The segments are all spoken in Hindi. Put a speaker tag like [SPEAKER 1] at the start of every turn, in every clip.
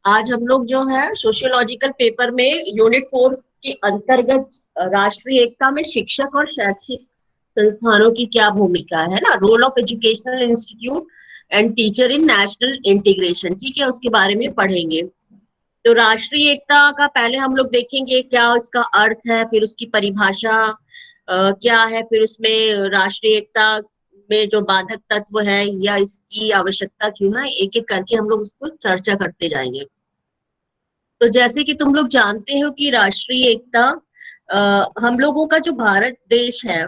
[SPEAKER 1] आज हम लोग जो है सोशियोलॉजिकल पेपर में यूनिट 4 के अंतर्गत राष्ट्रीय एकता में शिक्षक और शैक्षिक संस्थानों की क्या भूमिका है ना, role of educational institute and teacher in national integration, ठीक है, उसके बारे में पढ़ेंगे। तो राष्ट्रीय एकता का पहले हम लोग देखेंगे क्या इसका अर्थ है, फिर उसकी परिभाषा क्या है, फिर उसमें राष्ट्रीय एकता में जो बाधक तत्व है या इसकी आवश्यकता क्यों है, एक एक करके हम लोग उसको चर्चा करते जाएंगे। तो जैसे कि तुम लोग जानते हो कि राष्ट्रीय एकता हम लोगों का जो भारत देश है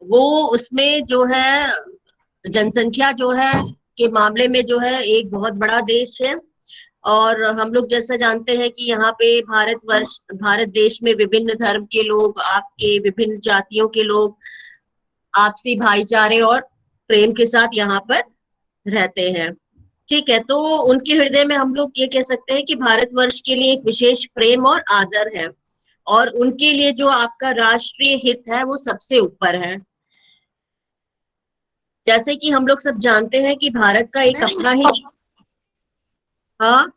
[SPEAKER 1] वो उसमें जो है जनसंख्या जो है के मामले में जो है एक बहुत बड़ा देश है। और हम लोग जैसा जानते हैं कि यहाँ पे भारत देश में विभिन्न धर्म के लोग, आपके विभिन्न जातियों के लोग आपसी भाईचारे और प्रेम के साथ यहाँ पर रहते हैं। ठीक है, तो उनके हृदय में हम लोग ये कह सकते हैं कि भारतवर्ष के लिए एक विशेष प्रेम और आदर है, और उनके लिए जो आपका राष्ट्रीय हित है वो सबसे ऊपर है। जैसे कि हम लोग सब जानते हैं कि भारत का एक अपना ही। हाँ,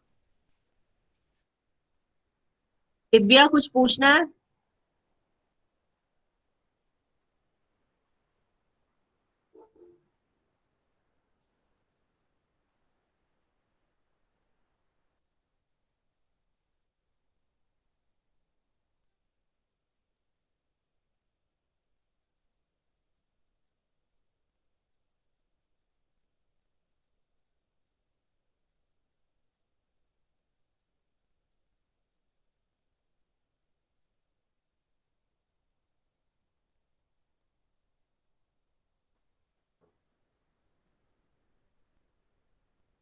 [SPEAKER 1] दिव्या कुछ पूछना है?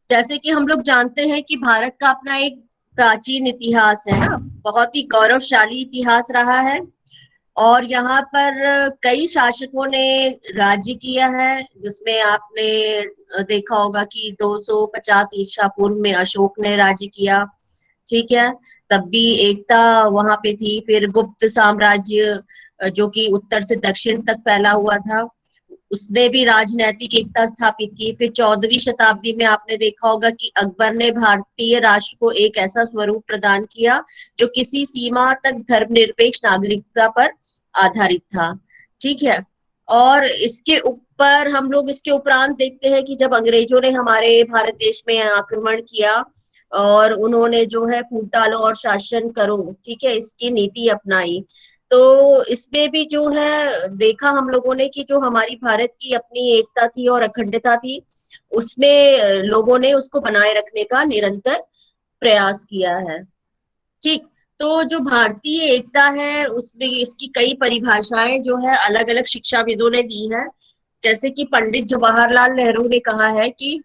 [SPEAKER 1] जैसे कि हम लोग जानते हैं कि भारत का अपना एक प्राचीन इतिहास है ना, बहुत ही गौरवशाली इतिहास रहा है। और यहाँ पर कई शासकों ने राज्य किया है, जिसमें आपने देखा होगा कि 250 ईसा पूर्व में अशोक ने राज्य किया। ठीक है, तब भी एकता वहां पे थी। फिर गुप्त साम्राज्य जो कि उत्तर से दक्षिण तक फैला हुआ था, उसने भी राजनैतिक एकता स्थापित की। फिर 14वीं शताब्दी में आपने देखा होगा कि अकबर ने भारतीय राष्ट्र को एक ऐसा स्वरूप प्रदान किया जो किसी सीमा तक धर्मनिरपेक्ष नागरिकता पर आधारित था। ठीक है, और इसके ऊपर हम लोग इसके उपरांत देखते हैं कि जब अंग्रेजों ने हमारे भारत देश में आक्रमण किया और उन्होंने जो है फूट डालो और शासन करो, ठीक है, इसकी नीति अपनाई। तो इसमें भी जो है देखा हम लोगों ने कि जो हमारी भारत की अपनी एकता थी और अखंडता थी, उसमें लोगों ने उसको बनाए रखने का निरंतर प्रयास किया है। ठीक, तो जो भारतीय एकता है उसमें इसकी कई परिभाषाएं जो है अलग अलग शिक्षाविदों ने दी है। जैसे कि पंडित जवाहरलाल नेहरू ने कहा है कि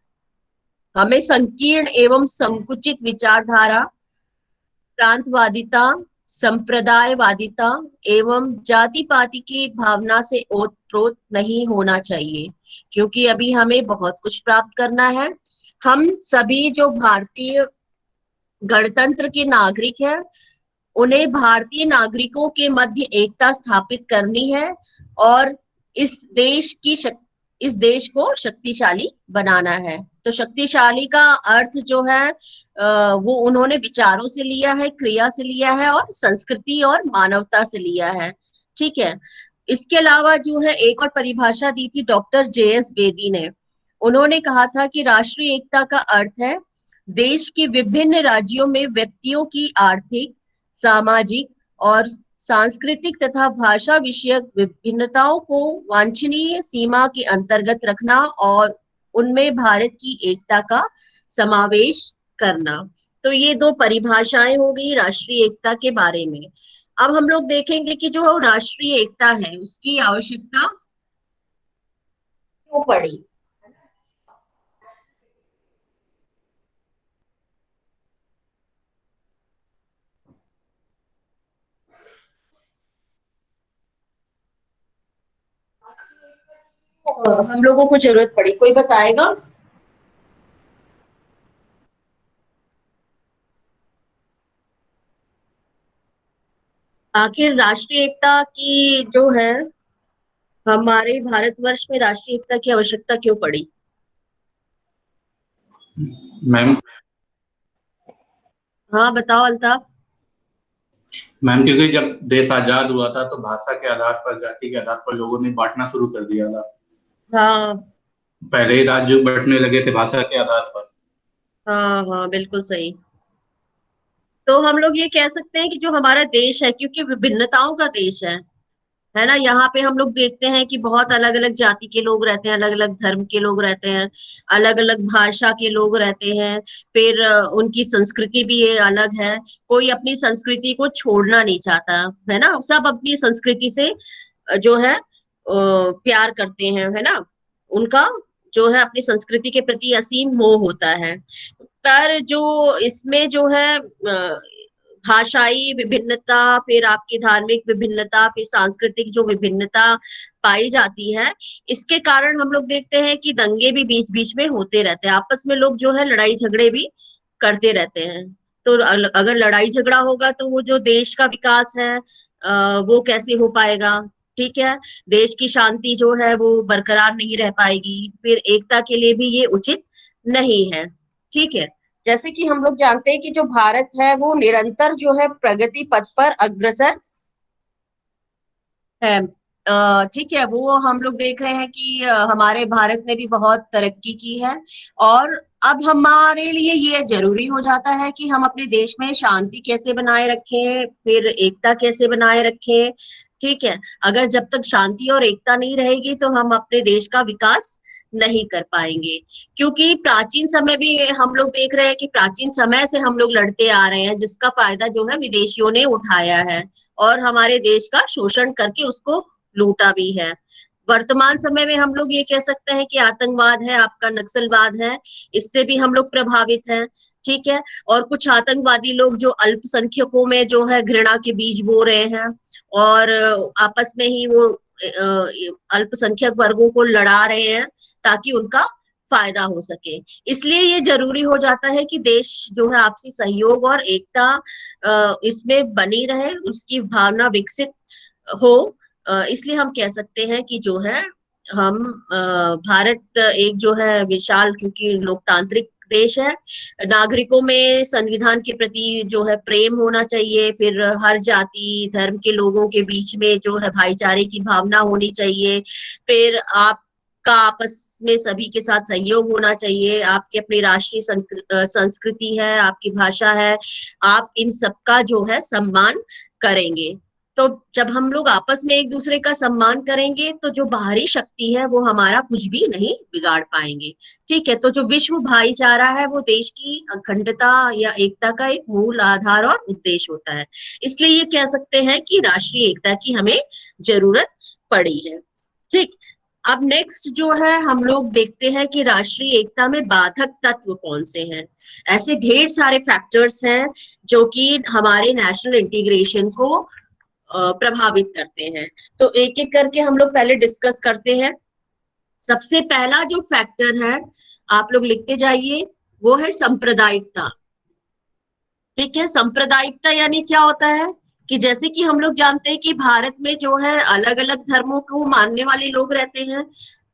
[SPEAKER 1] हमें संकीर्ण एवं संकुचित विचारधारा, प्रांतवादिता, संप्रदायवादिता एवं जाति पाति की भावना से ओतप्रोत नहीं होना चाहिए, क्योंकि अभी हमें बहुत कुछ प्राप्त करना है। हम सभी जो भारतीय गणतंत्र के नागरिक हैं, उन्हें भारतीय नागरिकों के मध्य एकता स्थापित करनी है और इस देश की इस देश को शक्तिशाली बनाना है। तो शक्तिशाली का अर्थ जो है वो उन्होंने विचारों से लिया है, क्रिया से लिया है और संस्कृति और मानवता से लिया है। ठीक है, इसके अलावा जो है एक और परिभाषा दी थी डॉक्टर जे एस बेदी ने। उन्होंने कहा था कि राष्ट्रीय एकता का अर्थ है देश के विभिन्न राज्यों में व्यक्तियों की आर्थिक, सामाजिक और सांस्कृतिक तथा भाषा विषयक विभिन्नताओं को वांछनीय सीमा के अंतर्गत रखना और उनमें भारत की एकता का समावेश करना। तो ये दो परिभाषाएं हो गई राष्ट्रीय एकता के बारे में। अब हम लोग देखेंगे कि जो राष्ट्रीय एकता है उसकी आवश्यकता क्यों पड़ी। हम लोगों को जरूरत पड़ी, कोई बताएगा? आखिर राष्ट्रीय एकता की जो है हमारे भारतवर्ष में राष्ट्रीय एकता की आवश्यकता क्यों पड़ी?
[SPEAKER 2] मैम,
[SPEAKER 1] हाँ बताओ अल्ताफ।
[SPEAKER 2] मैम, क्योंकि जब देश आजाद हुआ था तो भाषा के आधार पर, जाति के आधार पर लोगों ने बांटना शुरू कर दिया था।
[SPEAKER 1] हाँ
[SPEAKER 2] पहले ही राज्य बंटने लगे थे भाषा के आधार पर।
[SPEAKER 1] हाँ हाँ बिल्कुल सही। तो हम लोग ये कह सकते हैं कि जो हमारा देश है, क्योंकि विभिन्नताओं का देश है ना, यहाँ पे हम लोग देखते हैं कि बहुत अलग अलग जाति के लोग रहते हैं, अलग अलग धर्म के लोग रहते हैं, अलग अलग भाषा के लोग रहते हैं। फिर उनकी संस्कृति भी ये अलग है। कोई अपनी संस्कृति को छोड़ना नहीं चाहता, है ना, सब अपनी संस्कृति से जो है प्यार करते हैं, है ना। उनका जो है अपनी संस्कृति के प्रति असीम मोह होता है। पर जो इसमें जो है भाषाई विभिन्नता, फिर आपकी धार्मिक विभिन्नता, फिर सांस्कृतिक जो विभिन्नता पाई जाती है, इसके कारण हम लोग देखते हैं कि दंगे भी बीच बीच में होते रहते हैं, आपस में लोग जो है लड़ाई झगड़े भी करते रहते हैं। तो अगर लड़ाई झगड़ा होगा तो वो जो देश का विकास है वो कैसे हो पाएगा। ठीक है। देश की शांति जो है वो बरकरार नहीं रह पाएगी, फिर एकता के लिए भी ये उचित नहीं है। ठीक है। जैसे कि हम लोग जानते हैं कि जो भारत है वो निरंतर जो है प्रगति पथ पर अग्रसर है। ठीक है, वो हम लोग देख रहे हैं कि हमारे भारत ने भी बहुत तरक्की की है। और अब हमारे लिए ये जरूरी हो जाता है कि हम अपने देश में शांति कैसे बनाए रखें, फिर एकता कैसे बनाए रखें। ठीक है। अगर जब तक शांति और एकता नहीं रहेगी तो हम अपने देश का विकास नहीं कर पाएंगे। क्योंकि प्राचीन समय भी हम लोग देख रहे हैं कि प्राचीन समय से हम लोग लड़ते आ रहे हैं, जिसका फायदा जो है विदेशियों ने उठाया है और हमारे देश का शोषण करके उसको लूटा भी है। वर्तमान समय में हम लोग ये कह सकते हैं कि आतंकवाद है, आपका नक्सलवाद है, इससे भी हम लोग प्रभावित हैं। ठीक है। और कुछ आतंकवादी लोग जो अल्पसंख्यकों में जो है घृणा के बीज बो रहे हैं और आपस में ही वो अल्पसंख्यक वर्गों को लड़ा रहे हैं ताकि उनका फायदा हो सके। इसलिए ये जरूरी हो जाता है कि देश जो है आपसी सहयोग और एकता इसमें बनी रहे, उसकी भावना विकसित हो। इसलिए हम कह सकते हैं कि जो है हम भारत एक जो है विशाल, क्योंकि लोकतांत्रिक देश है, नागरिकों में संविधान के प्रति जो है प्रेम होना चाहिए, फिर हर जाति धर्म के लोगों के बीच में जो है भाईचारे की भावना होनी चाहिए, फिर आप का आपस में सभी के साथ सहयोग होना चाहिए, आपकी अपनी राष्ट्रीय संस्कृति है, आपकी भाषा है, आप इन सबका जो है सम्मान करेंगे। तो जब हम लोग आपस में एक दूसरे का सम्मान करेंगे तो जो बाहरी शक्ति है वो हमारा कुछ भी नहीं बिगाड़ पाएंगे। ठीक है। तो जो विश्व भाईचारा है वो देश की अखंडता या एकता का एक मूल आधार और उद्देश्य होता है। इसलिए ये कह सकते हैं कि राष्ट्रीय एकता की हमें जरूरत पड़ी है। ठीक। अब नेक्स्ट जो है हम लोग देखते हैं कि राष्ट्रीय एकता में बाधक तत्व कौन से हैं। ऐसे ढेर सारे फैक्टर्स हैं जो कि हमारे नेशनल इंटीग्रेशन को प्रभावित करते हैं। तो एक एक करके हम लोग पहले डिस्कस करते हैं। सबसे पहला जो फैक्टर है, आप लोग लिखते जाइए, वो है सांप्रदायिकता। ठीक है। सांप्रदायिकता यानी क्या होता है कि जैसे कि हम लोग जानते हैं कि भारत में जो है अलग अलग धर्मों को मानने वाले लोग रहते हैं,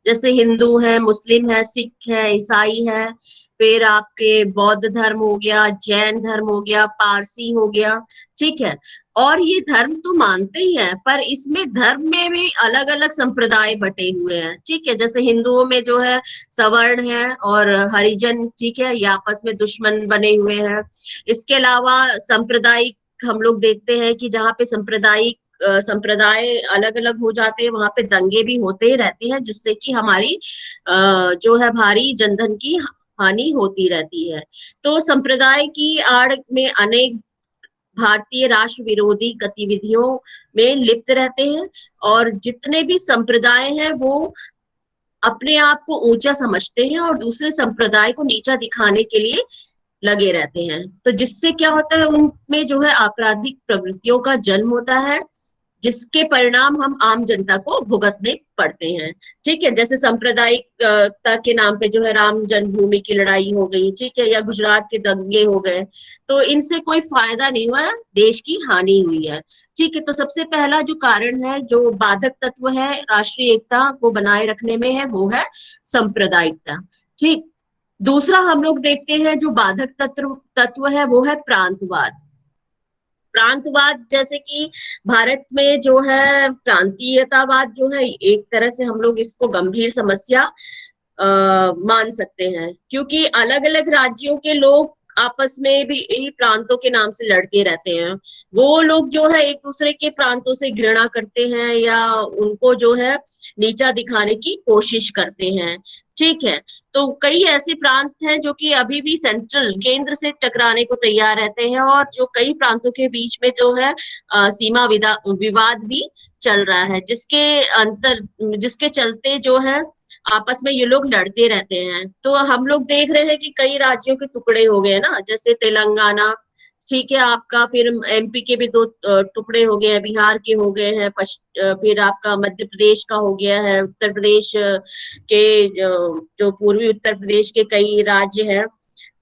[SPEAKER 1] जैसे हिंदू है, मुस्लिम है, सिख है, ईसाई है, फिर आपके बौद्ध धर्म हो गया, जैन धर्म हो गया, पारसी हो गया। ठीक है। और ये धर्म तो मानते ही हैं, पर इसमें धर्म में भी अलग अलग संप्रदाय बटे हुए हैं। ठीक है। जैसे हिंदुओं में जो है सवर्ण है और हरिजन, ठीक है, ये आपस में दुश्मन बने हुए हैं। इसके अलावा सांप्रदायिक हम लोग देखते हैं कि जहाँ पे सांप्रदायिक संप्रदाय अलग अलग हो जाते हैं वहां पे दंगे भी होते ही रहते हैं, जिससे कि हमारी जो है भारी जनधन की हानि होती रहती है। तो संप्रदाय की आड़ में अनेक भारतीय राष्ट्र विरोधी गतिविधियों में लिप्त रहते हैं, और जितने भी संप्रदाय हैं वो अपने आप को ऊंचा समझते हैं और दूसरे संप्रदाय को नीचा दिखाने के लिए लगे रहते हैं। तो जिससे क्या होता है, उनमें जो है आपराधिक प्रवृत्तियों का जन्म होता है, जिसके परिणाम हम आम जनता को भुगतने पड़ते हैं। ठीक है। जैसे सांप्रदायिकता के नाम पे जो है राम जन्मभूमि की लड़ाई हो गई, ठीक है, या गुजरात के दंगे हो गए, तो इनसे कोई फायदा नहीं हुआ, देश की हानि हुई है। ठीक है। तो सबसे पहला जो कारण है, जो बाधक तत्व है राष्ट्रीय एकता को बनाए रखने में, है वो है सांप्रदायिकता। ठीक। दूसरा हम लोग देखते हैं जो बाधक तत्व तत्व है वो है प्रांतवाद। प्रांतवाद जैसे कि भारत में जो है प्रांतीयतावाद जो है, एक तरह से हम लोग इसको गंभीर समस्या मान सकते हैं, क्योंकि अलग अलग राज्यों के लोग आपस में भी यही प्रांतों के नाम से लड़ते रहते हैं। वो लोग जो है एक दूसरे के प्रांतों से घृणा करते हैं या उनको जो है नीचा दिखाने की कोशिश करते हैं। ठीक है। तो कई ऐसे प्रांत हैं जो कि अभी भी सेंट्रल केंद्र से टकराने को तैयार रहते हैं, और जो कई प्रांतों के बीच में जो है सीमा विवाद भी चल रहा है, जिसके चलते जो है आपस में ये लोग लड़ते रहते हैं। तो हम लोग देख रहे हैं कि कई राज्यों के टुकड़े हो गए ना, जैसे तेलंगाना, ठीक है आपका, फिर एमपी के भी दो टुकड़े हो गए हैं, बिहार के हो गए हैं, फिर आपका मध्य प्रदेश का हो गया है, उत्तर प्रदेश के जो पूर्वी उत्तर प्रदेश के कई राज्य हैं,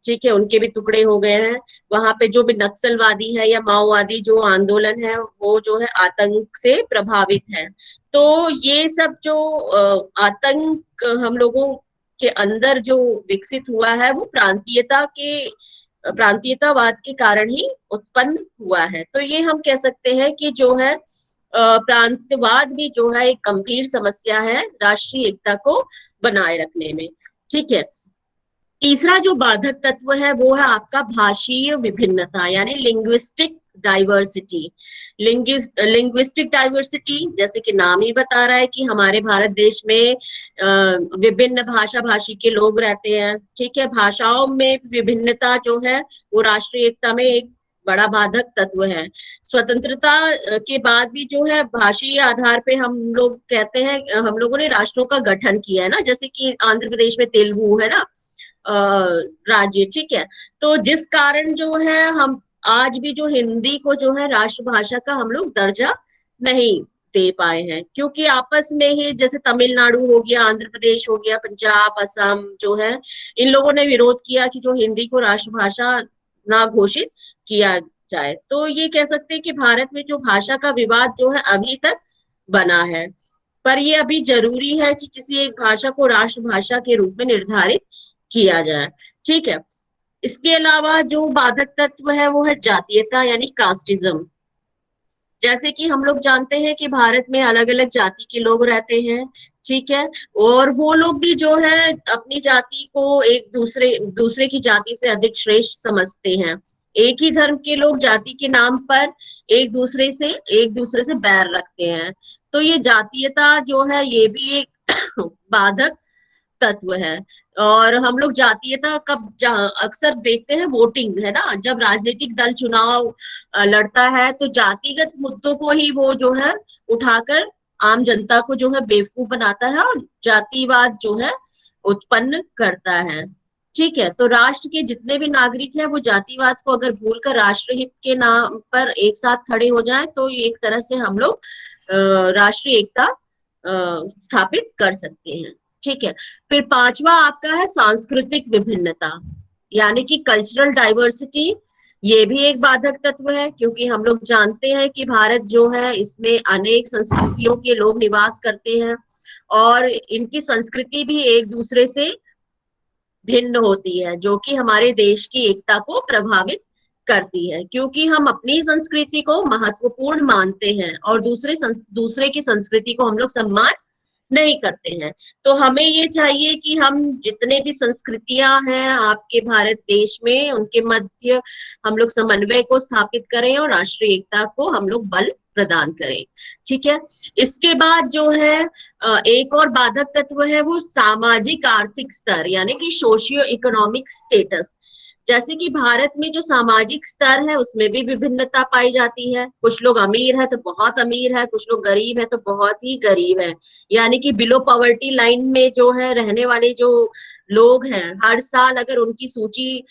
[SPEAKER 1] ठीक है, उनके भी टुकड़े हो गए हैं। वहां पे जो भी नक्सलवादी है या माओवादी जो आंदोलन है वो जो है आतंक से प्रभावित है। तो ये सब जो आतंक हम लोगों के अंदर जो विकसित हुआ है वो प्रांतीयतावाद के कारण ही उत्पन्न हुआ है। तो ये हम कह सकते हैं कि जो है प्रांतवाद भी जो है एक गंभीर समस्या है राष्ट्रीय एकता को बनाए रखने में। ठीक है। तीसरा जो बाधक तत्व है वो है आपका भाषीय विभिन्नता, यानी लिंग्विस्टिक डाइवर्सिटी। लिंग्विस्टिक डाइवर्सिटी जैसे कि नाम ही बता रहा है कि हमारे भारत देश में विभिन्न भाषा भाषी के लोग रहते हैं। ठीक है। भाषाओं में विभिन्नता जो है वो राष्ट्रीय एकता में एक बड़ा बाधक तत्व है। स्वतंत्रता के बाद भी जो है भाषीय आधार पे हम लोग कहते हैं, हम लोगों ने राष्ट्रों का गठन किया है ना, जैसे कि आंध्र प्रदेश में तेलुगु है ना राज्य। ठीक है। तो जिस कारण जो है हम आज भी जो हिंदी को जो है राष्ट्रभाषा का हम लोग दर्जा नहीं दे पाए हैं, क्योंकि आपस में ही जैसे तमिलनाडु हो गया, आंध्र प्रदेश हो गया, पंजाब, असम जो है, इन लोगों ने विरोध किया कि जो हिंदी को राष्ट्रभाषा ना घोषित किया जाए। तो ये कह सकते हैं कि भारत में जो भाषा का विवाद जो है अभी तक बना है, पर ये अभी जरूरी है कि किसी एक भाषा को राष्ट्रभाषा के रूप में निर्धारित किया जाए। ठीक है। इसके अलावा जो बाधक तत्व है वो है जातीयता, यानी कास्टिज्म। जैसे कि हम लोग जानते हैं कि भारत में अलग अलग जाति के लोग रहते हैं। ठीक है। और वो लोग भी जो है अपनी जाति को एक दूसरे दूसरे की जाति से अधिक श्रेष्ठ समझते हैं। एक ही धर्म के लोग जाति के नाम पर एक दूसरे से बैर रखते हैं। तो ये जातीयता जो है ये भी एक बाधक तत्व है। और हम लोग जातीयता अक्सर देखते हैं वोटिंग है ना, जब राजनीतिक दल चुनाव लड़ता है तो जातिगत मुद्दों को ही वो जो है उठाकर आम जनता को जो है बेवकूफ बनाता है और जातिवाद जो है उत्पन्न करता है। ठीक है। तो राष्ट्र के जितने भी नागरिक हैं वो जातिवाद को अगर भूलकर राष्ट्रहित के नाम पर एक साथ खड़े हो जाए तो एक तरह से हम लोग राष्ट्रीय एकता स्थापित कर सकते हैं। ठीक है। फिर पांचवा आपका है सांस्कृतिक विभिन्नता, यानी कि कल्चरल डाइवर्सिटी। ये भी एक बाधक तत्व है, क्योंकि हम लोग जानते हैं कि भारत जो है इसमें अनेक संस्कृतियों के लोग निवास करते हैं, और इनकी संस्कृति भी एक दूसरे से भिन्न होती है, जो कि हमारे देश की एकता को प्रभावित करती है, क्योंकि हम अपनी संस्कृति को महत्वपूर्ण मानते हैं और दूसरे की संस्कृति को हम लोग सम्मान नहीं करते हैं। तो हमें ये चाहिए कि हम जितने भी संस्कृतियां हैं आपके भारत देश में उनके मध्य हम लोग समन्वय को स्थापित करें और राष्ट्रीय एकता को हम लोग बल प्रदान करें। ठीक है। इसके बाद जो है एक और बाधक तत्व है वो सामाजिक आर्थिक स्तर, यानी कि सोशियो इकोनॉमिक स्टेटस। जैसे कि भारत में जो सामाजिक स्तर है उसमें भी विभिन्नता पाई जाती है। कुछ लोग अमीर है तो बहुत अमीर है, कुछ लोग गरीब है तो बहुत ही गरीब है, यानी कि बिलो पॉवर्टी लाइन में जो है रहने वाले जो लोग हैं, हर साल अगर उनकी सूची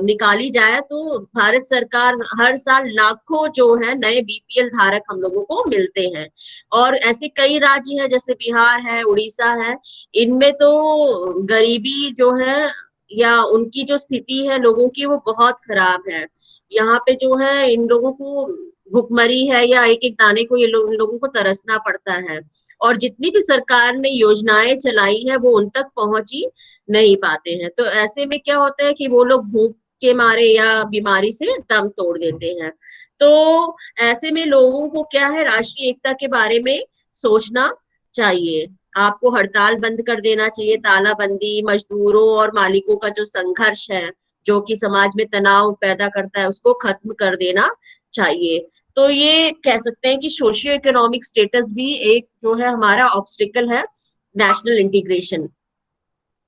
[SPEAKER 1] निकाली जाए तो भारत सरकार हर साल लाखों जो है नए बीपीएल धारक हम लोगों को मिलते हैं। और ऐसे कई राज्य हैं जैसे बिहार है, उड़ीसा है, इनमें तो गरीबी जो है या उनकी जो स्थिति है लोगों की वो बहुत खराब है। यहाँ पे जो है इन लोगों को भुखमरी है या एक एक दाने को इन लोगों को तरसना पड़ता है, और जितनी भी सरकार ने योजनाएं चलाई है वो उन तक पहुंची नहीं पाते हैं। तो ऐसे में क्या होता है कि वो लोग भूख के मारे या बीमारी से दम तोड़ देते हैं। तो ऐसे में लोगों को क्या है, राष्ट्रीय एकता के बारे में सोचना चाहिए। आपको हड़ताल बंद कर देना चाहिए, तालाबंदी, मजदूरों और मालिकों का जो संघर्ष है, जो कि समाज में तनाव पैदा करता है, उसको खत्म कर देना चाहिए। तो ये कह सकते हैं कि सोशियो इकोनॉमिक स्टेटस भी एक जो है हमारा ऑब्स्टिकल है नेशनल इंटीग्रेशन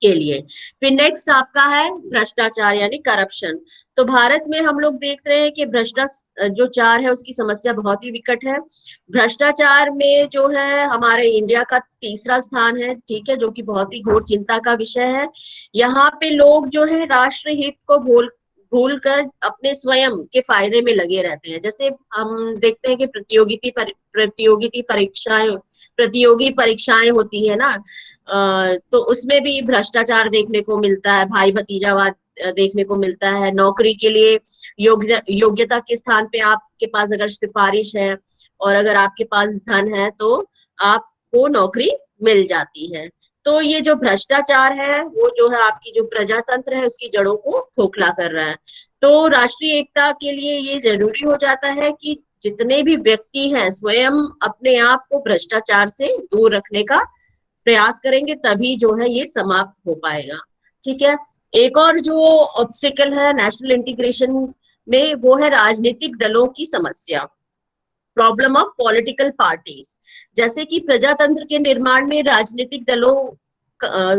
[SPEAKER 1] के लिए। फिर नेक्स्ट आपका है भ्रष्टाचार यानी करप्शन। तो भारत में हम लोग देख रहे हैं कि भ्रष्टाचार जो चार है उसकी समस्या बहुत ही विकट है। भ्रष्टाचार में जो है हमारे इंडिया का तीसरा स्थान है, ठीक है, जो कि बहुत ही घोर चिंता का विषय है। यहाँ पे लोग जो है राष्ट्र हित को भूल कर अपने स्वयं के फायदे में लगे रहते हैं। जैसे हम देखते हैं कि प्रतियोगी परीक्षाएं होती है ना, तो उसमें भी भ्रष्टाचार देखने को मिलता है, भाई भतीजावाद देखने को मिलता है। नौकरी के लिए योग्यता के स्थान पे आपके पास अगर सिफारिश है और अगर आपके पास धन है तो आपको नौकरी मिल जाती है। तो ये जो भ्रष्टाचार है वो जो है आपकी जो प्रजातंत्र है उसकी जड़ों को खोखला कर रहा है। तो राष्ट्रीय एकता के लिए ये जरूरी हो जाता है कि जितने भी व्यक्ति हैं स्वयं अपने आप को भ्रष्टाचार से दूर रखने का प्रयास करेंगे, तभी जो है ये समाप्त हो पाएगा। ठीक है। एक और जो ऑब्स्टिकल है नेशनल इंटीग्रेशन में वो है राजनीतिक दलों की समस्या, प्रॉब्लम ऑफ पॉलिटिकल पार्टीज। जैसे कि प्रजातंत्र के निर्माण में राजनीतिक दलों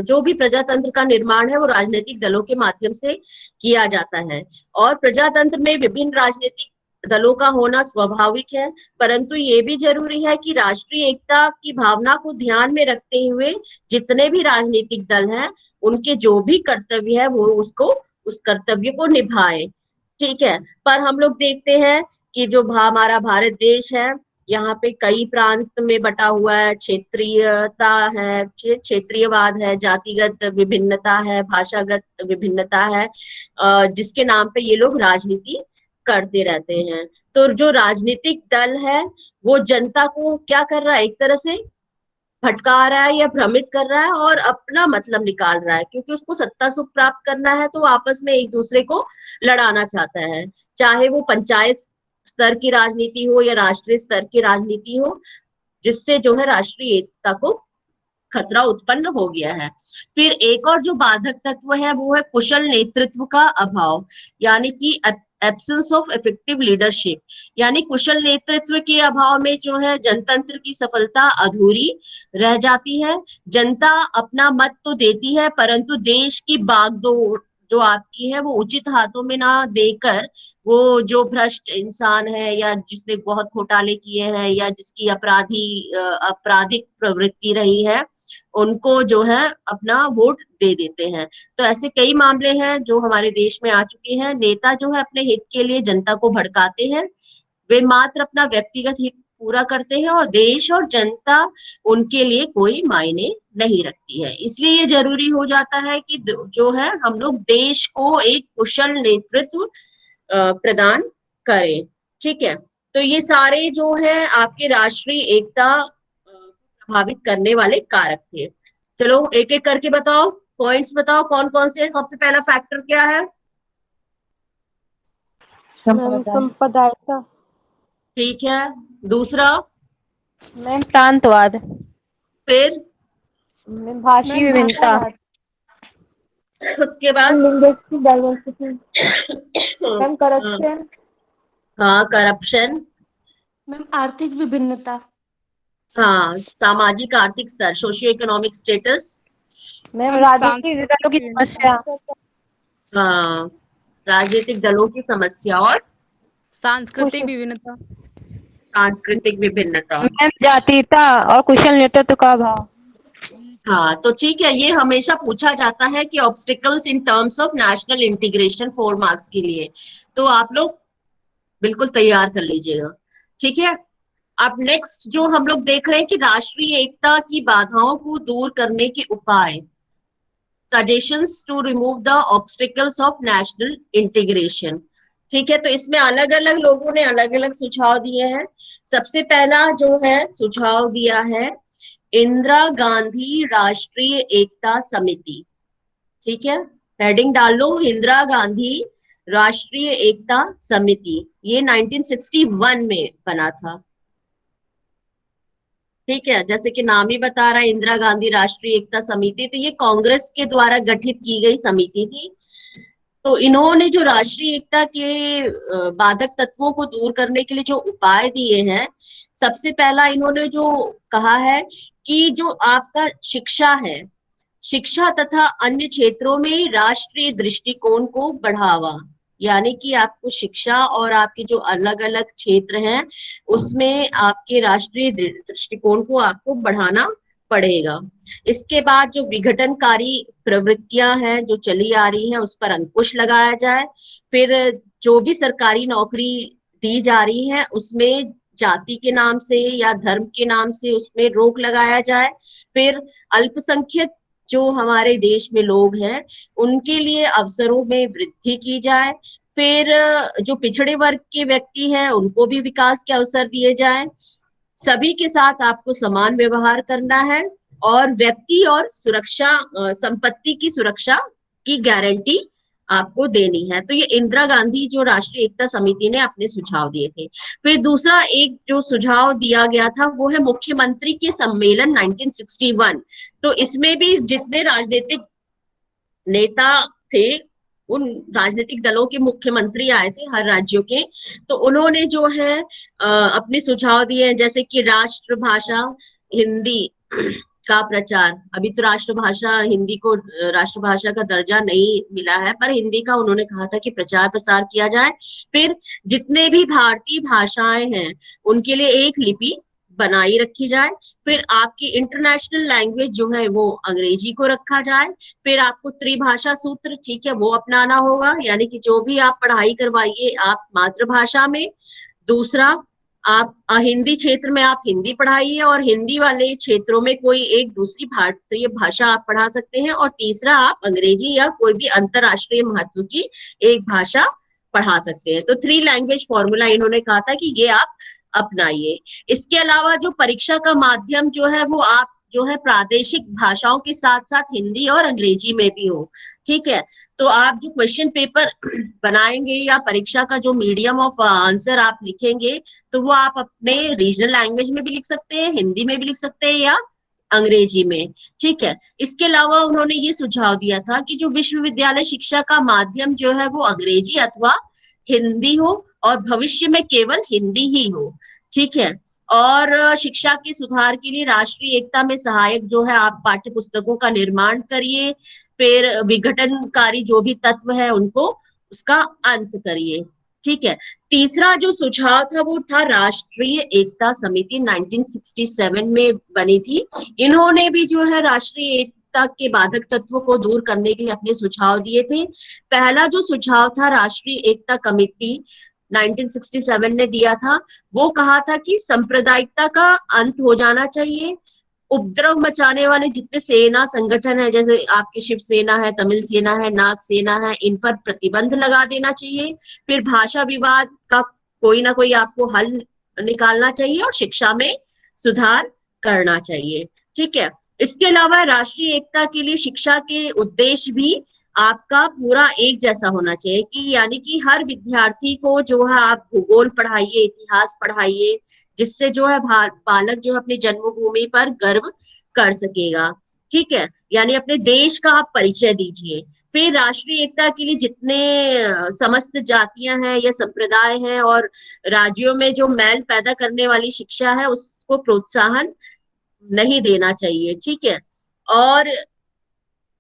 [SPEAKER 1] जो भी प्रजातंत्र का निर्माण है वो राजनीतिक दलों के माध्यम से किया जाता है। और प्रजातंत्र में विभिन्न राजनीतिक दलों का होना स्वाभाविक है, परंतु ये भी जरूरी है कि राष्ट्रीय एकता की भावना को ध्यान में रखते हुए जितने भी राजनीतिक दल हैं उनके जो भी कर्तव्य है वो उसको उस कर्तव्य को निभाए। ठीक है। पर हम लोग देखते हैं कि जो हमारा भारत देश है यहाँ पे कई प्रांत में बटा हुआ है, क्षेत्रीयता है, क्षेत्रीयवाद है, जातिगत विभिन्नता है, भाषागत विभिन्नता है, जिसके नाम पे ये लोग राजनीति करते रहते हैं। तो जो राजनीतिक दल है वो जनता को क्या कर रहा है, एक तरह से भटका रहा है या भ्रमित कर रहा है और अपना मतलब निकाल रहा है, क्योंकि उसको सत्ता सुख प्राप्त करना है तो वो आपस में एक दूसरे को लड़ाना चाहता है। चाहे वो पंचायत स्तर की राजनीति हो या राष्ट्रीय स्तर की राजनीति हो, जिससे जो है राष्ट्रीय एकता को खतरा उत्पन्न हो गया है। फिर एक और जो बाधक तत्व है वो है कुशल नेतृत्व का अभाव, यानी कि एब्सेंस ऑफ इफेक्टिव लीडरशिप। यानी कुशल नेतृत्व के अभाव में जो है जनतंत्र की सफलता अधूरी रह जाती है। जनता अपना मत तो देती है परंतु देश की बागडोर जो आपकी है वो उचित हाथों में ना देकर वो जो भ्रष्ट इंसान है या जिसने बहुत घोटाले किए हैं या जिसकी आपराधिक प्रवृत्ति रही है उनको जो है अपना वोट दे देते हैं। तो ऐसे कई मामले हैं जो हमारे देश में आ चुके हैं। नेता जो है अपने हित के लिए जनता को भड़काते हैं, वे मात्र अपना व्यक्तिगत हित पूरा करते हैं और देश और जनता उनके लिए कोई मायने नहीं रखती है। इसलिए ये जरूरी हो जाता है कि जो है हम लोग देश को एक कुशल नेतृत्व प्रदान करें। ठीक है। तो ये सारे जो है आपके राष्ट्रीय एकता प्रभावित करने वाले कारक थे। चलो एक एक करके बताओ, पॉइंट्स बताओ कौन कौन से। सबसे पहला फैक्टर क्या है?
[SPEAKER 3] सांप्रदायिकता।
[SPEAKER 1] ठीक है। दूसरा?
[SPEAKER 3] मैम प्रांतवाद।
[SPEAKER 1] फिर
[SPEAKER 3] भाषीय विभिन्नता।
[SPEAKER 1] उसके बाद?
[SPEAKER 3] Linguistic diversity. Ma'am corruption.
[SPEAKER 1] हाँ करप्शन।
[SPEAKER 3] मैम आर्थिक विभिन्नता।
[SPEAKER 1] हाँ सामाजिक आर्थिक स्तर, सोशियो इकोनॉमिक स्टेटस।
[SPEAKER 3] मैम राजनीतिक दलों की समस्या।
[SPEAKER 1] हाँ राजनीतिक दलों की समस्या। और
[SPEAKER 4] सांस्कृतिक विभिन्नता।
[SPEAKER 1] सांस्कृतिक विभिन्नता।
[SPEAKER 3] मैम जातीयता और कुशल नेतृत्व का अभाव।
[SPEAKER 1] हाँ तो ठीक है, ये हमेशा पूछा जाता है कि obstacles in terms of national integration 4 marks के लिए, तो आप लोग बिल्कुल तैयार कर लीजिएगा। ठीक है। अब नेक्स्ट जो हम लोग देख रहे हैं कि राष्ट्रीय एकता की बाधाओं को दूर करने के उपाय, suggestions to remove the obstacles of national integration. ठीक है। तो इसमें अलग अलग लोगों ने अलग अलग सुझाव दिए हैं। सबसे पहला जो है सुझाव दिया है इंदिरा गांधी राष्ट्रीय एकता समिति। ठीक है, हेडिंग डाल लो इंदिरा गांधी राष्ट्रीय एकता समिति, ये 1961 में बना था। ठीक है, जैसे कि नाम ही बता रहा है इंदिरा गांधी राष्ट्रीय एकता समिति, तो ये कांग्रेस के द्वारा गठित की गई समिति थी। तो इन्होंने जो राष्ट्रीय एकता के बाधक तत्वों को दूर करने के लिए जो उपाय दिए हैं, सबसे पहला इन्होंने जो कहा है कि जो आपका शिक्षा है, शिक्षा तथा अन्य क्षेत्रों में राष्ट्रीय दृष्टिकोण को बढ़ावा, यानी कि आपको शिक्षा और आपके जो अलग अलग क्षेत्र हैं उसमें आपके राष्ट्रीय दृष्टिकोण को आपको बढ़ाना पड़ेगा। इसके बाद जो विघटनकारी प्रवृत्तियां हैं जो चली आ रही हैं उस पर अंकुश लगाया जाए। फिर जो भी सरकारी नौकरी दी जा रही है उसमें जाति के नाम से या धर्म के नाम से उसमें रोक लगाया जाए। फिर अल्पसंख्यक जो हमारे देश में लोग हैं उनके लिए अवसरों में वृद्धि की जाए। फिर जो पिछड़े वर्ग के व्यक्ति हैं उनको भी विकास के अवसर दिए जाए। सभी के साथ आपको समान व्यवहार करना है और व्यक्ति और सुरक्षा संपत्ति की सुरक्षा की गारंटी आपको देनी है। तो ये इंदिरा गांधी जो राष्ट्रीय एकता समिति ने अपने सुझाव दिए थे। फिर दूसरा एक जो सुझाव दिया गया था वो है मुख्यमंत्री के सम्मेलन 1961। तो इसमें भी जितने राजनीतिक नेता थे उन राजनीतिक दलों के मुख्यमंत्री आए थे हर राज्यों के, तो उन्होंने जो है अपने सुझाव दिए हैं, जैसे कि राष्ट्रभाषा हिंदी का प्रचार। अभी तो राष्ट्रभाषा हिंदी को राष्ट्रभाषा का दर्जा नहीं मिला है, पर हिंदी का उन्होंने कहा था कि प्रचार प्रसार किया जाए। फिर जितने भी भारतीय भाषाएं हैं उनके लिए एक लिपि बनाई रखी जाए। फिर आपकी इंटरनेशनल लैंग्वेज जो है वो अंग्रेजी को रखा जाए। फिर आपको त्रिभाषा सूत्र, ठीक है, वो अपनाना होगा, यानी कि जो भी आप पढ़ाई करवाइए आप मातृभाषा में। दूसरा, आप हिंदी क्षेत्र में आप हिंदी पढ़ाइए और हिंदी वाले क्षेत्रों में कोई एक दूसरी भारतीय भाषा आप पढ़ा सकते हैं। और तीसरा, आप अंग्रेजी या कोई भी अंतरराष्ट्रीय महत्व की एक भाषा पढ़ा सकते हैं। तो 3 लैंग्वेज फॉर्मूला इन्होंने कहा था कि ये आप अपनाइए। इसके अलावा जो परीक्षा का माध्यम जो है वो आप जो है प्रादेशिक भाषाओं के साथ साथ हिंदी और अंग्रेजी में भी हो। ठीक है, तो आप जो क्वेश्चन पेपर बनाएंगे या परीक्षा का जो मीडियम ऑफ आंसर आप लिखेंगे तो वो आप अपने रीजनल लैंग्वेज में भी लिख सकते हैं, हिंदी में भी लिख सकते हैं या अंग्रेजी में। ठीक है, इसके अलावा उन्होंने ये सुझाव दिया था कि जो विश्वविद्यालय शिक्षा का माध्यम जो है वो अंग्रेजी अथवा हिंदी हो और भविष्य में केवल हिंदी ही हो। ठीक है, और शिक्षा के सुधार के लिए राष्ट्रीय एकता में सहायक जो है आप पाठ्य पुस्तकों का निर्माण करिए। फिर विघटनकारी जो भी तत्व है उनको उसका अंत करिए। ठीक है, तीसरा जो सुझाव था वो था राष्ट्रीय एकता समिति 1967 में बनी थी। इन्होंने भी जो है राष्ट्रीय एकता के बाधक तत्वों को दूर करने के लिए अपने सुझाव दिए थे। पहला जो सुझाव था राष्ट्रीय एकता कमेटी 1967 ने दिया था, वो कहा था कि सांप्रदायिकता का अंत हो जाना चाहिए। उपद्रव मचाने वाले जितने सेना संगठन है, जैसे आपकी शिवसेना है, तमिल सेना है, नाग सेना है, इन पर प्रतिबंध लगा देना चाहिए। फिर भाषा विवाद का कोई ना कोई आपको हल निकालना चाहिए और शिक्षा में सुधार करना चाहिए। ठीक है, इसके अलावा राष्ट्रीय एकता के लिए शिक्षा के उद्देश्य भी आपका पूरा एक जैसा होना चाहिए, कि यानी कि हर विद्यार्थी को जो है आप भूगोल पढ़ाइए, इतिहास पढ़ाइए, जिससे जो है बालक जो है अपनी जन्मभूमि पर गर्व कर सकेगा। ठीक है, यानी अपने देश का आप परिचय दीजिए। फिर राष्ट्रीय एकता के लिए जितने समस्त जातियां हैं या संप्रदाय हैं और राज्यों में जो मैल पैदा करने वाली शिक्षा है उसको प्रोत्साहन नहीं देना चाहिए। ठीक है, और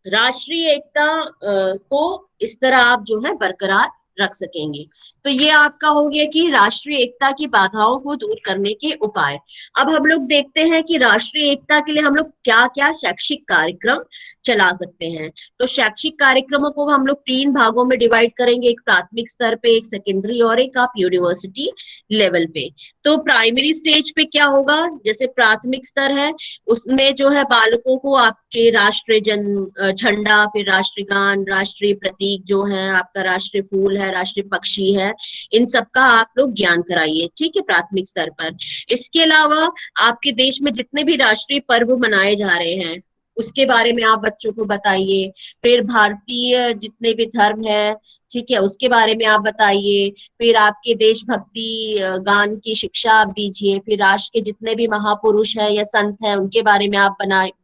[SPEAKER 1] राष्ट्रीय एकता को इस तरह आप जो है बरकरार रख सकेंगे। तो ये आपका हो गया कि राष्ट्रीय एकता की बाधाओं को दूर करने के उपाय। अब हम लोग देखते हैं कि राष्ट्रीय एकता के लिए हम लोग क्या क्या शैक्षिक कार्यक्रम चला सकते हैं। तो शैक्षिक कार्यक्रमों को हम लोग 3 भागों में डिवाइड करेंगे, एक प्राथमिक स्तर पे, एक सेकेंडरी और एक आप यूनिवर्सिटी लेवल पे। तो प्राइमरी स्टेज पे क्या होगा, जैसे प्राथमिक स्तर है उसमें जो है बालकों को आपके राष्ट्रीय झंडा, फिर राष्ट्रगान, राष्ट्रीय प्रतीक जो है, आपका राष्ट्रीय फूल है, राष्ट्रीय पक्षी है, इन सब का आप लोग ज्ञान कराइए। ठीक है, प्राथमिक स्तर पर। इसके अलावा आपके देश में जितने भी राष्ट्रीय पर्व मनाए जा रहे हैं उसके बारे में आप बच्चों को बताइए। फिर भारतीय जितने भी धर्म है, ठीक है, उसके बारे में आप बताइए। फिर आपके देशभक्ति गान की शिक्षा आप दीजिए। फिर राष्ट्र के जितने भी महापुरुष हैं या संत हैं उनके बारे में आप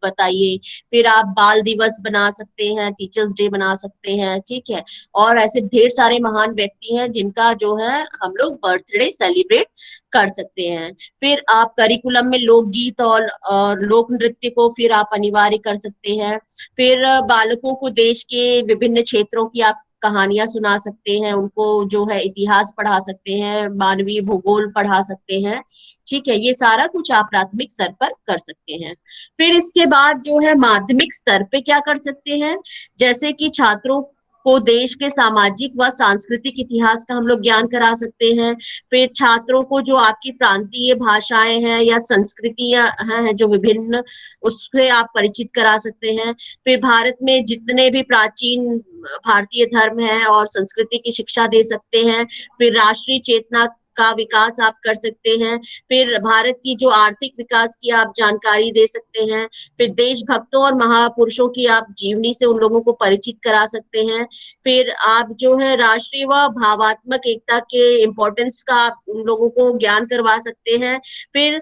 [SPEAKER 1] बताइए। फिर आप बाल दिवस बना सकते हैं, टीचर्स डे बना सकते हैं, ठीक है। और ऐसे ढेर सारे महान व्यक्ति हैं जिनका जो है हम लोग बर्थडे सेलिब्रेट कर सकते हैं। फिर आप करिकुलम में लोकगीत और लोक नृत्य को फिर आप अनिवार्य कर सकते हैं। फिर बालकों को देश के विभिन्न क्षेत्रों की आप कहानियां सुना सकते हैं, उनको जो है इतिहास पढ़ा सकते हैं, मानवीय भूगोल पढ़ा सकते हैं, ठीक है। ये सारा कुछ आप प्राथमिक स्तर पर कर सकते हैं। फिर इसके बाद जो है माध्यमिक स्तर पे क्या कर सकते हैं, जैसे कि छात्रों को देश के सामाजिक व सांस्कृतिक इतिहास का हम लोग ज्ञान करा सकते हैं। फिर छात्रों को जो आपकी प्रांतीय भाषाएं हैं या संस्कृतियां हैं जो विभिन्न, उससे आप परिचित करा सकते हैं। फिर भारत में जितने भी प्राचीन भारतीय धर्म है और संस्कृति की शिक्षा दे सकते हैं। फिर राष्ट्रीय चेतना का विकास आप कर सकते हैं। फिर भारत की जो आर्थिक विकास की आप जानकारी दे सकते हैं। फिर देशभक्तों और महापुरुषों की आप जीवनी से उन लोगों को परिचित करा सकते हैं। फिर आप जो है राष्ट्रीय व भावात्मक एकता के इम्पोर्टेंस का आप उन लोगों को ज्ञान करवा सकते हैं। फिर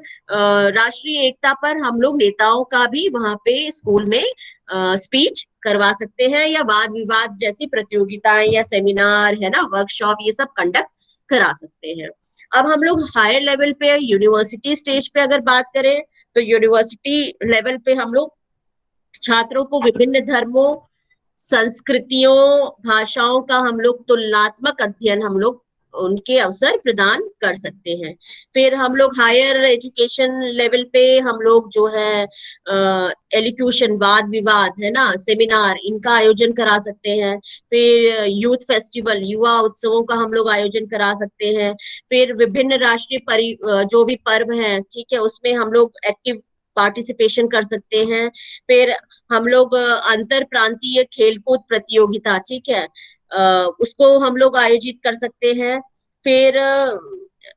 [SPEAKER 1] राष्ट्रीय एकता पर हम लोग नेताओं का भी वहां पे स्कूल में स्पीच करवा सकते हैं, या वाद विवाद जैसी प्रतियोगिताएं या सेमिनार है ना, वर्कशॉप, ये सब कंडक्ट करा सकते हैं। अब हम लोग हायर लेवल पे यूनिवर्सिटी स्टेज पे अगर बात करें तो यूनिवर्सिटी लेवल पे हम लोग छात्रों को विभिन्न धर्मों, संस्कृतियों, भाषाओं का हम लोग तुलनात्मक अध्ययन हम लोग उनके अवसर प्रदान कर सकते हैं। फिर हम लोग हायर एजुकेशन लेवल पे हम लोग जो है एलिक्यूशन, वाद विवाद है ना, सेमिनार, इनका आयोजन करा सकते हैं। फिर यूथ फेस्टिवल, युवा उत्सवों का हम लोग आयोजन करा सकते हैं। फिर विभिन्न राष्ट्रीय जो भी पर्व हैं, ठीक है, उसमें हम लोग एक्टिव पार्टिसिपेशन कर सकते हैं। फिर हम लोग अंतर प्रांतीय खेलकूद प्रतियोगिता, ठीक है, उसको हम लोग आयोजित कर सकते हैं। फिर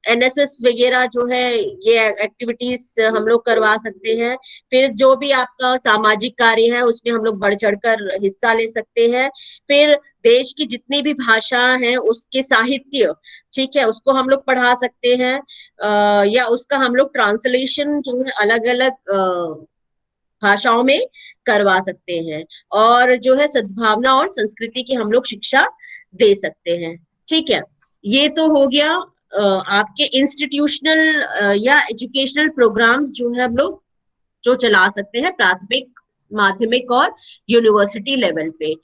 [SPEAKER 1] एनएसएस वगैरह जो है ये एक्टिविटीज हम लोग करवा सकते हैं। फिर जो भी आपका सामाजिक कार्य है उसमें हम लोग बढ़ चढ़कर हिस्सा ले सकते हैं। फिर देश की जितनी भी भाषा है उसके साहित्य, ठीक है, उसको हम लोग पढ़ा सकते हैं, या उसका हम लोग ट्रांसलेशन जो है अलग अलग भाषाओं में करवा सकते हैं। और जो है सद्भावना और संस्कृति की हम लोग शिक्षा दे सकते हैं, ठीक है। ये तो हो गया आपके इंस्टीट्यूशनल या एजुकेशनल प्रोग्राम्स जो है हम लोग जो चला सकते हैं प्राथमिक, माध्यमिक और यूनिवर्सिटी लेवल पे।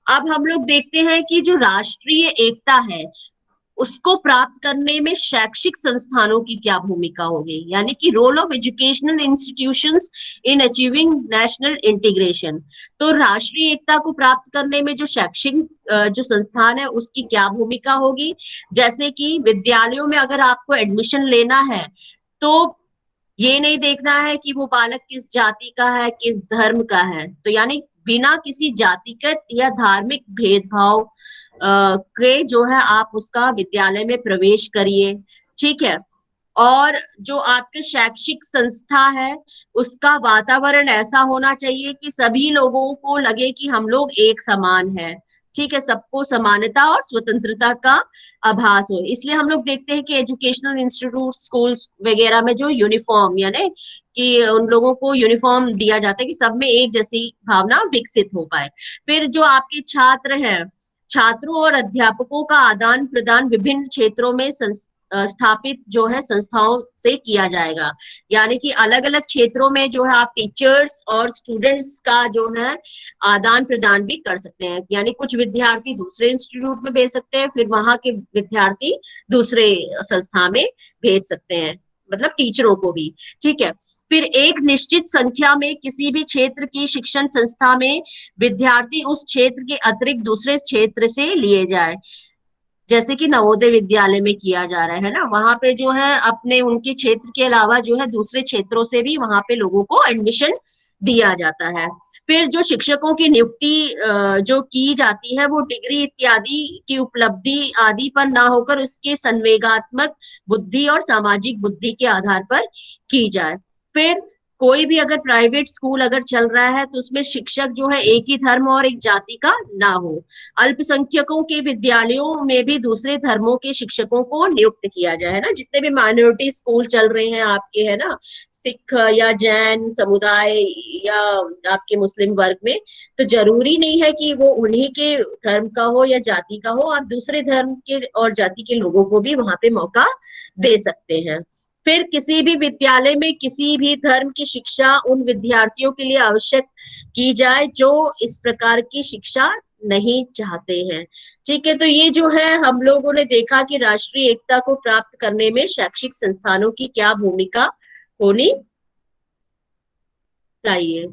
[SPEAKER 1] अब हम लोग देखते हैं कि जो राष्ट्रीय एकता है उसको प्राप्त करने में शैक्षिक संस्थानों की क्या भूमिका होगी, यानी कि role of educational institutions in achieving national integration. तो राष्ट्रीय एकता को प्राप्त करने में जो शैक्षिक जो संस्थान है उसकी क्या भूमिका होगी। जैसे कि विद्यालयों में अगर आपको एडमिशन लेना है तो ये नहीं देखना है कि वो बालक किस जाति का है, किस धर्म का है, तो यानी बिना किसी जातिगत या धार्मिक भेदभाव के जो है आप उसका विद्यालय में प्रवेश करिए, ठीक है। और जो आपके शैक्षिक संस्था है उसका वातावरण ऐसा होना चाहिए कि सभी लोगों को लगे कि हम लोग एक समान है, ठीक है, सबको समानता और स्वतंत्रता का आभास हो। इसलिए हम लोग देखते हैं कि एजुकेशनल इंस्टीट्यूट, स्कूल्स वगैरह में जो यूनिफॉर्म, यानी कि उन लोगों को यूनिफॉर्म दिया जाता है कि सब में एक जैसी भावना विकसित हो पाए। फिर जो आपके छात्र हैं, छात्रों और अध्यापकों का आदान प्रदान विभिन्न क्षेत्रों में स्थापित जो है संस्थाओं से किया जाएगा, यानी कि अलग अलग क्षेत्रों में जो है आप टीचर्स और स्टूडेंट्स का जो है आदान प्रदान भी कर सकते हैं, यानी कुछ विद्यार्थी दूसरे इंस्टीट्यूट में भेज सकते हैं, फिर वहां के विद्यार्थी दूसरे संस्था में भेज सकते हैं, मतलब टीचरों को भी, ठीक है। फिर एक निश्चित संख्या में किसी भी क्षेत्र की शिक्षण संस्था में विद्यार्थी उस क्षेत्र के अतिरिक्त दूसरे क्षेत्र से लिए जाए, जैसे कि नवोदय विद्यालय में किया जा रहा है ना, वहां पे जो है अपने उनके क्षेत्र के अलावा जो है दूसरे क्षेत्रों से भी वहां पे लोगों को एडमिशन दिया जाता है। फिर जो शिक्षकों की नियुक्ति जो की जाती है वो डिग्री इत्यादि की उपलब्धि आदि पर ना होकर उसके संवेगात्मक बुद्धि और सामाजिक बुद्धि के आधार पर की जाए। फिर कोई भी अगर प्राइवेट स्कूल अगर चल रहा है तो उसमें शिक्षक जो है एक ही धर्म और एक जाति का ना हो। अल्पसंख्यकों के विद्यालयों में भी दूसरे धर्मों के शिक्षकों को नियुक्त किया जाए, है ना। जितने भी माइनॉरिटी स्कूल चल रहे हैं आपके, है ना, सिख या जैन समुदाय या आपके मुस्लिम वर्ग में, तो जरूरी नहीं है कि वो उन्हीं के धर्म का हो या जाति का हो, आप दूसरे धर्म के और जाति के लोगों को भी वहां पे मौका दे सकते हैं। फिर किसी भी विद्यालय में किसी भी धर्म की शिक्षा उन विद्यार्थियों के लिए आवश्यक की जाए जो इस प्रकार की शिक्षा नहीं चाहते हैं। ठीक है, तो ये जो है हम लोगों ने देखा कि राष्ट्रीय एकता को प्राप्त करने में शैक्षिक संस्थानों की क्या भूमिका होनी चाहिए।